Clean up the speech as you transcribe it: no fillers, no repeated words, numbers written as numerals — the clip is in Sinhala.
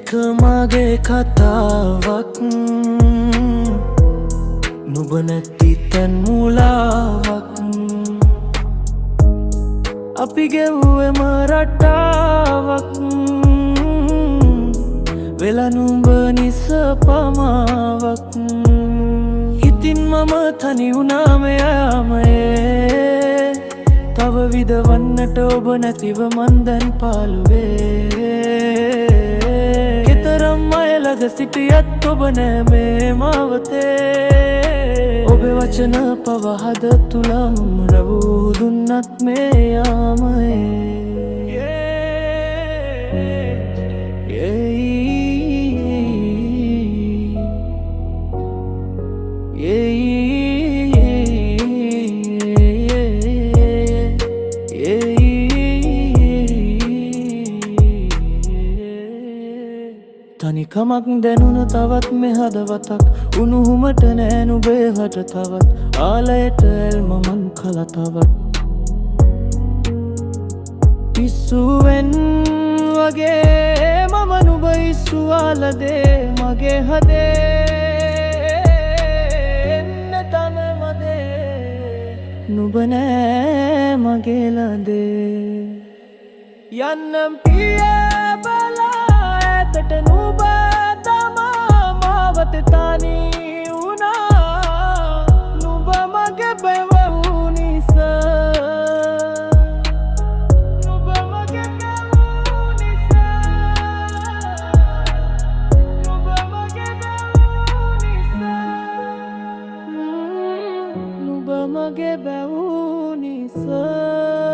මේක මගේ කතාවක් නුඹ නැති තැන් මුලාවක් අපි ගෙව්වෙම රටාවක් වෙලා නුඹ නිසපමාවක් ඉතින් මම තනි වුණා මෙයාමයේ තව විදවන්නට ඔබ නැතිව මන් දැන් පාළුවේ කෙතරම් අය ළඟ සිටියත් ඔබ නෑ මේ මාවතේ ඔබේ වචන පව හද තුලම රවූ දුන්නත් මේ යාමයේ තනිකමක් දැනුන තවත් මේ හදවතක් උණුහුමට නෑ නුඹේ හට තවත් ආලයට එල්ම මන් කල තවත් පිස්සුවෙන් වගේ මම නුඹ ඉස්සුවාලදේ මගේ හදේ එන්න තනමදේ නුඹ නෑ මගේ ලදේ යන්නම් පියා බලා ඇතට නුඹ තමා මාවත තනී වුණා නුඹ මගේ බැවූ නිසා නුඹ මගේ බැවූ නිසා නුඹ මගේ බැවූ නිසා නුඹ මගේ බැවූ නිසා